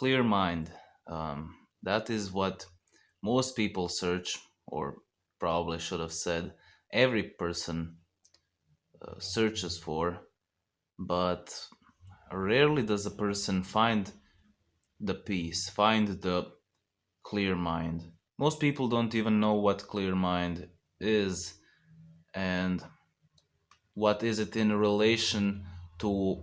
clear mind. That is what most people search, or probably should have said, every person searches for, but rarely does a person find the peace, find the clear mind. Most people don't even know what clear mind is and what is it in relation to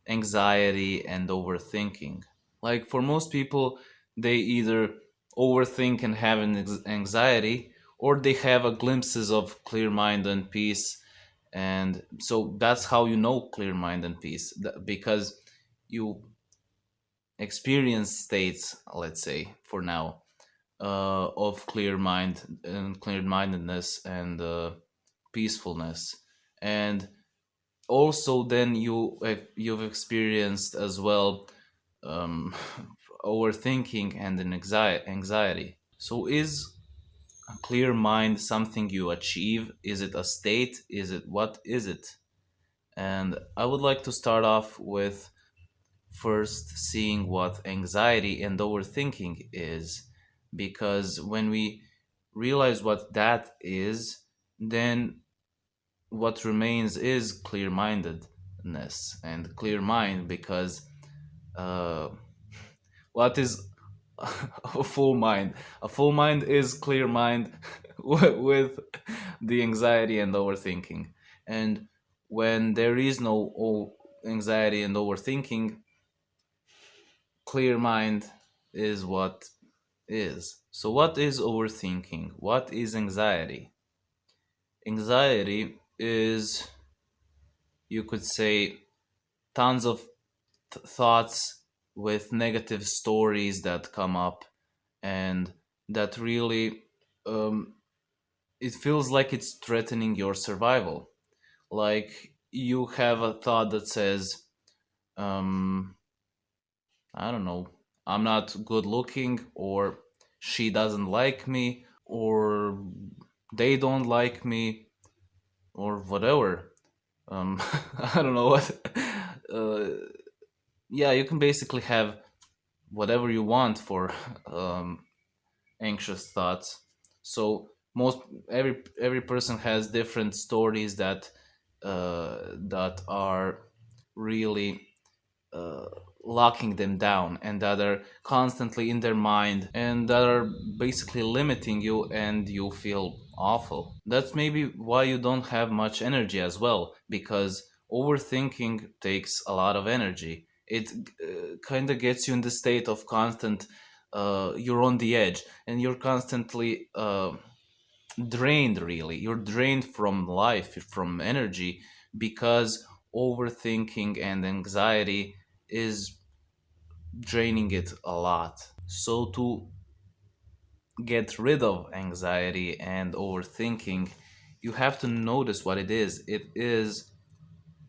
anxiety and overthinking. Like for most people, they either overthink and have an anxiety, or they have a glimpses of clear mind and peace. And so that's how you know clear mind and peace, because you experience states, let's say for now, of clear mind and clear mindedness and peacefulness. And also then you've experienced as well um, overthinking and an anxiety. So is a clear mind something you achieve? Is it a state? Is it, what is it? And I would like to start off with first seeing what anxiety and overthinking is, because when we realize what that is, then what remains is clear mindedness and clear mind, because uh, what is a full mind? A full mind is clear mind with the anxiety and overthinking. And when there is no anxiety and overthinking, clear mind is what is. So, what is overthinking? What is anxiety? Anxiety is, you could say, tons of thoughts with negative stories that come up, and that really um, it feels like it's threatening your survival. Like you have a thought that says, um, I don't know, I'm not good looking, or she doesn't like me, or they don't like me, or whatever. I don't know what. Uh, yeah, you can basically have whatever you want for um, anxious thoughts. So most every person has different stories that are really uh, locking them down, and that are constantly in their mind, and that are basically limiting you, and you feel awful. That's maybe why you don't have much energy as well, because overthinking takes a lot of energy. It kind of gets you in the state of constant, you're on the edge, and you're constantly drained, really. You're drained from life, from energy, because overthinking and anxiety is draining it a lot. So to get rid of anxiety and overthinking, you have to notice what it is. It is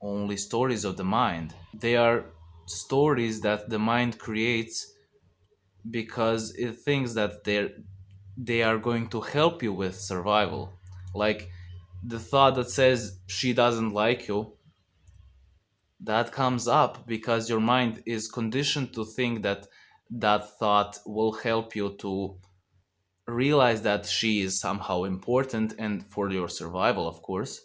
only stories of the mind. They are stories that the mind creates because it thinks that they are going to help you with survival. Like the thought that says she doesn't like you, that comes up because your mind is conditioned to think that that thought will help you to realize that she is somehow important, and for your survival, of course,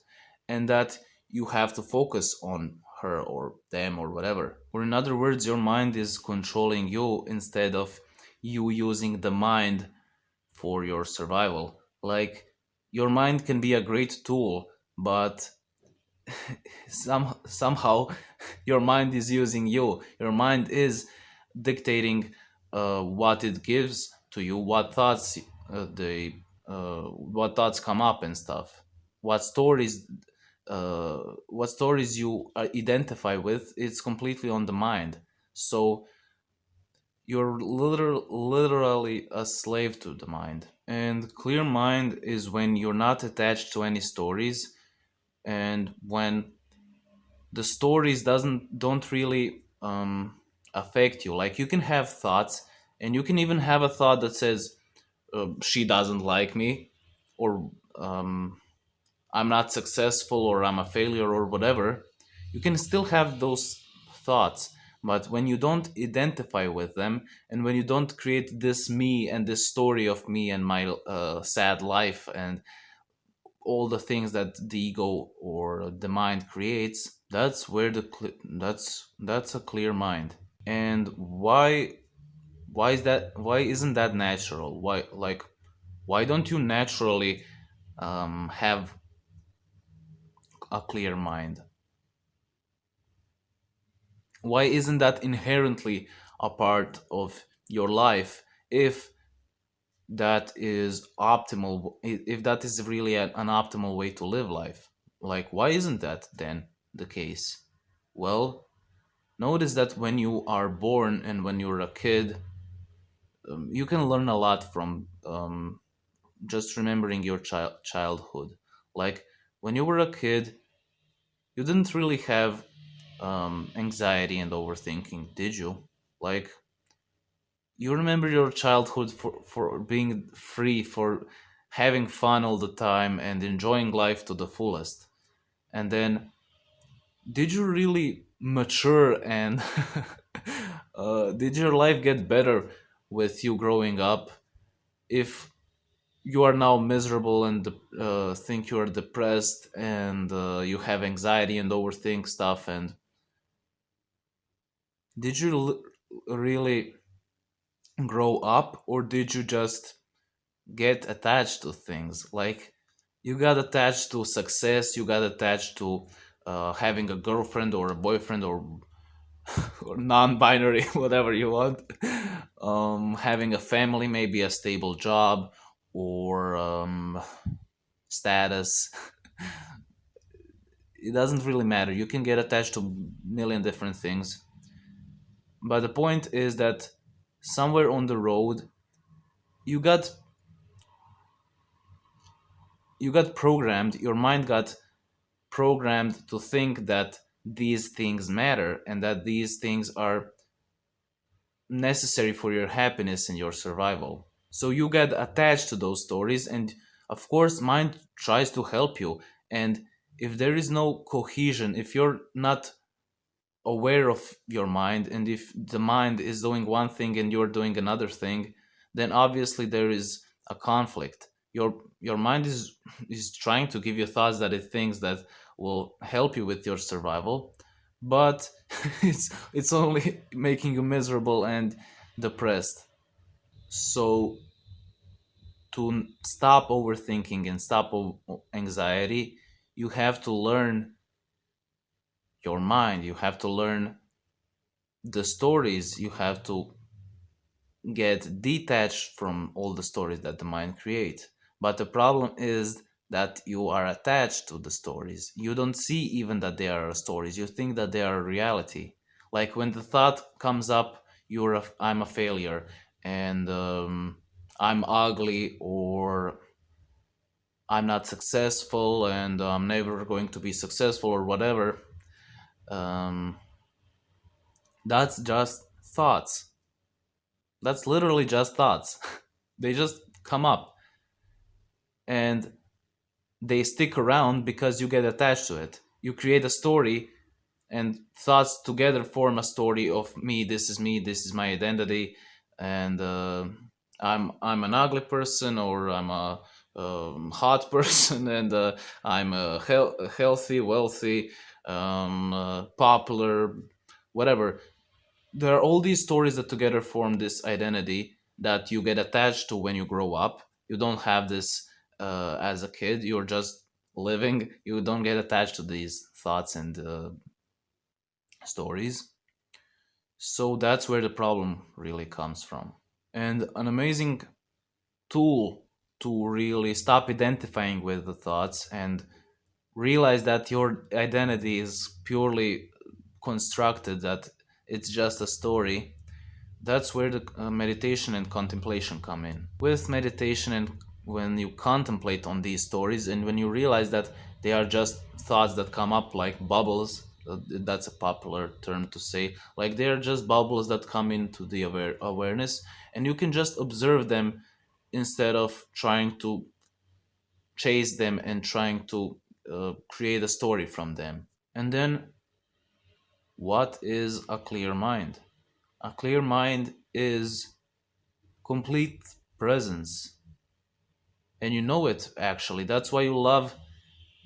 and that you have to focus on her or them or whatever. Or in other words, your mind is controlling you instead of you using the mind for your survival. Like your mind can be a great tool, but somehow your mind is using you. Your mind is dictating what it gives to you, what thoughts what thoughts come up and stuff, what stories what stories you identify with. It's completely on the mind. So you're literally a slave to the mind. And clear mind is when you're not attached to any stories, and when the stories don't really affect you. Like you can have thoughts, and you can even have a thought that says, she doesn't like me, or I'm not successful, or I'm a failure, or whatever. You can still have those thoughts, But when you don't identify with them, and when you don't create this me and this story of me and my sad life and all the things that the ego or the mind creates, that's where that's a clear mind. And why is that? Why isn't that natural? Why don't you naturally have a clear mind? Why isn't that inherently a part of your life if that is optimal, if that is really an optimal way to live life? Like, why isn't that then the case? Well, notice that when you are born and when you're a kid, you can learn a lot from just remembering your childhood. Like, when you were a kid, you didn't really have anxiety and overthinking, did you? Like, you remember your childhood for being free, for having fun all the time and enjoying life to the fullest. And then, did you really mature and did your life get better with you growing up? If you are now miserable and think you are depressed and you have anxiety and overthink stuff, and did you really grow up, or did you just get attached to things? Like, you got attached to success, you got attached to having a girlfriend or a boyfriend, or non-binary, whatever you want, having a family, maybe a stable job, or status. It doesn't really matter. You can get attached to a million different things. But the point is that somewhere on the road, you got you got programmed, your mind got programmed to think that these things matter and that these things are necessary for your happiness and your survival. So you get attached to those stories, and of course mind tries to help you. And if there is no cohesion, if you're not aware of your mind, and if the mind is doing one thing and you're doing another thing, then obviously there is a conflict. Your mind is trying to give you thoughts that it thinks that will help you with your survival, but it's only making you miserable and depressed. So to stop overthinking and stop anxiety, you have to learn your mind, you have to learn the stories, you have to get detached from all the stories that the mind creates. But the problem is that you are attached to the stories. You don't see even that they are stories. You think that they are reality. Like, when the thought comes up, I'm a failure, and I'm ugly, or I'm not successful, and I'm never going to be successful, or whatever. Um, that's just thoughts. That's literally just thoughts. They just come up, and they stick around because you get attached to it. You create a story, and thoughts together form a story of me. This is me. This is my identity, and I'm an ugly person, or I'm a hot person, and I'm a healthy, wealthy, popular, whatever. There are all these stories that together form this identity that you get attached to when you grow up. You don't have this as a kid. You're just living. You don't get attached to these thoughts and stories. So that's where the problem really comes from. And an amazing tool to really stop identifying with the thoughts and realize that your identity is purely constructed, that it's just a story. That's where the meditation and contemplation come in. With meditation, and when you contemplate on these stories, and when you realize that they are just thoughts that come up like bubbles, that's a popular term to say, like they are just bubbles that come into the awareness, and you can just observe them instead of trying to chase them and trying to create a story from them. And then What is a clear mind? A clear mind is complete presence. And you know it actually. That's why you love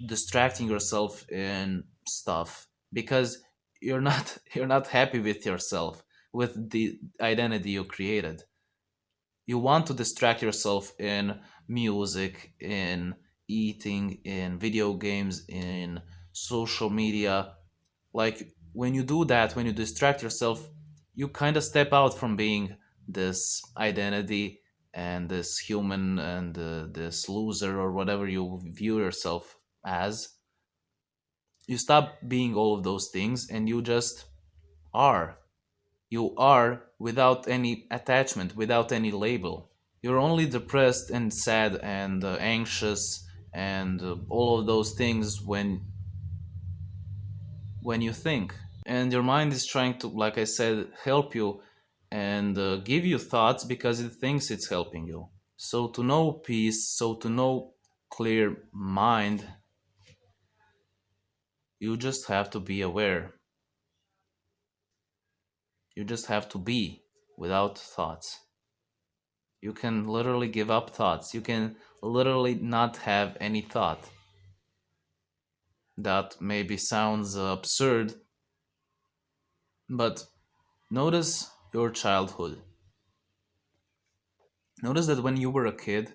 distracting yourself in stuff because you're not you're not happy with yourself, with the identity you created. You want to distract yourself in music, in eating, in video games, in social media. Like when you do that, when you distract yourself, you kind of step out from being this identity and this human and this loser or whatever you view yourself as. You stop being all of those things and you just are. You are without any attachment, without any label. You're only depressed and sad and anxious and all of those things when you think. And your mind is trying to, like I said, help you and give you thoughts because it thinks it's helping you. So to know peace, so to know clear mind, you just have to be aware. You just have to be without thoughts. You can literally give up thoughts. You can literally not have any thought. That maybe sounds absurd, but notice your childhood. Notice that when you were a kid,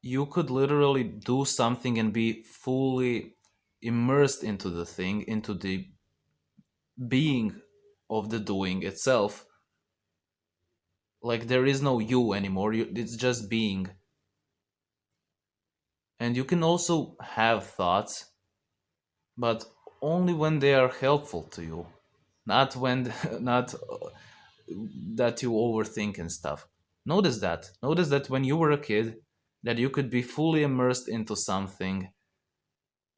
you could literally do something and be fully immersed into the thing, into the being of the doing itself. Like there is no you anymore, it's just being. And you can also have thoughts, but only when they are helpful to you, not when not that you overthink and stuff. Notice that when you were a kid, that you could be fully immersed into something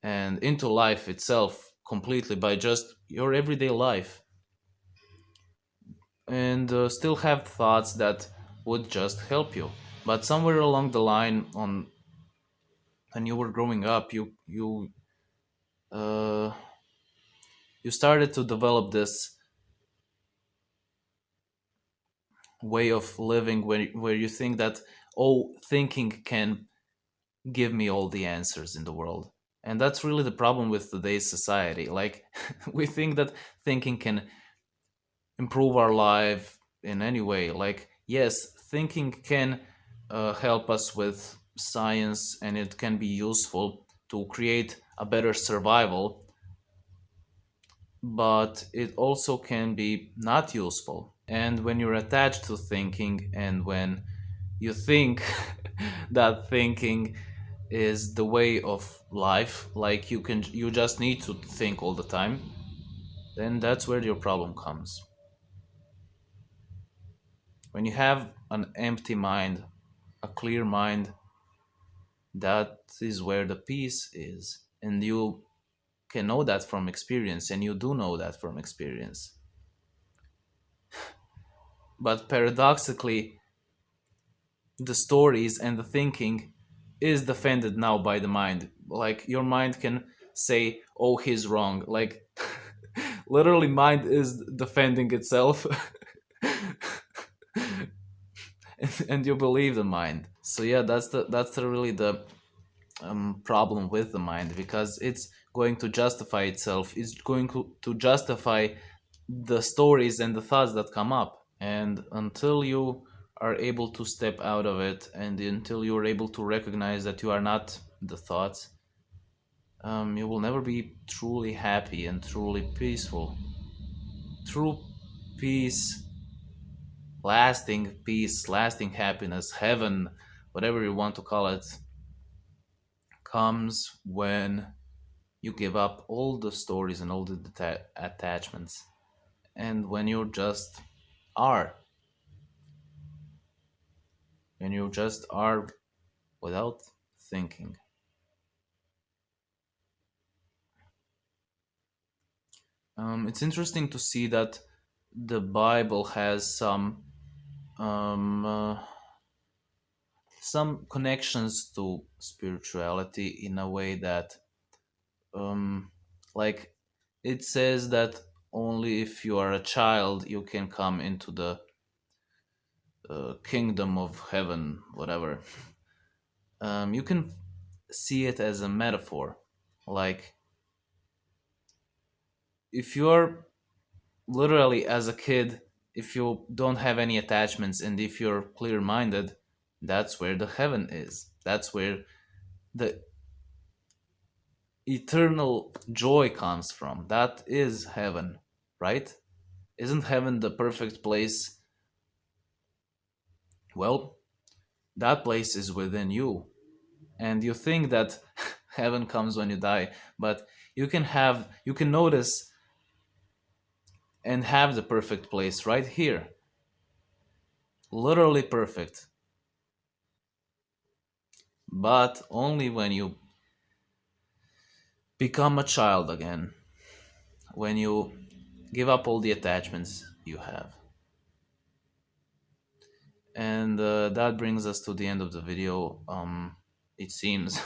and into life itself completely by just your everyday life, and still have thoughts that would just help you. But somewhere along the line, on when you were growing up, uh, you started to develop this way of living where you think that, oh, thinking can give me all the answers in the world. And that's really the problem with today's society. Like we think that thinking can improve our life in any way. Like yes, thinking can help us with science and it can be useful to create a better survival, but it also can be not useful. And when you're attached to thinking and when you think that thinking is the way of life, like you just need to think all the time, then that's where your problem comes. When you have an empty mind, a clear mind, that is where the peace is. And you can know that from experience, and you do know that from experience. But paradoxically, the stories and the thinking is defended now by the mind. Like your mind can say, "Oh, he's wrong." Like literally, mind is defending itself, and you believe the mind. So yeah, that's really the problem with the mind because it's going to justify itself. It's going to justify the stories and the thoughts that come up. And until you are able to step out of it and until you are able to recognize that you are not the thoughts, you will never be truly happy and truly peaceful. True peace, lasting peace, lasting happiness, heaven, whatever you want to call it, comes when you give up all the stories and all the attachments. And when you just are, when you just are without thinking. It's interesting to see that the Bible has um, uh, some connections to spirituality in a way that, um, like, It says that only if you are a child you can come into the kingdom of heaven, whatever. You can see it as a metaphor. Like, if you're literally as a kid, if you don't have any attachments and if you're clear minded, that's where the heaven is. That's where the eternal joy comes from. That is heaven, right? Isn't heaven the perfect place? Well, that place is within you. And you think that heaven comes when you die, but you can notice and have the perfect place right here. Literally perfect. But only when you become a child again, when you give up all the attachments you have. And that brings us to the end of the video. It seems.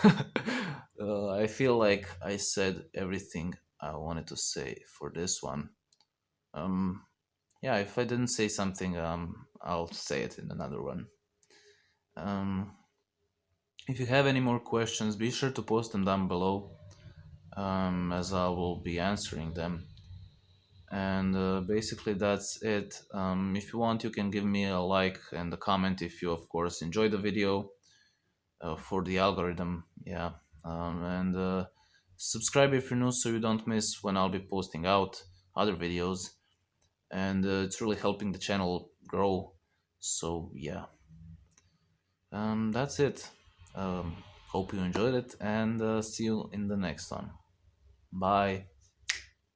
I feel like I said everything I wanted to say for this one. Um, yeah, if I didn't say something, I'll say it in another one. Um, if you have any more questions, be sure to post them down below, as I will be answering them. And basically, that's it. If you want, you can give me a like and a comment if you, of course, enjoy the video, for the algorithm. Yeah. And subscribe if you're new so you don't miss when I'll be posting out other videos. And it's really helping the channel grow. So, yeah. That's it. Hope you enjoyed it, and see you in the next one. Bye.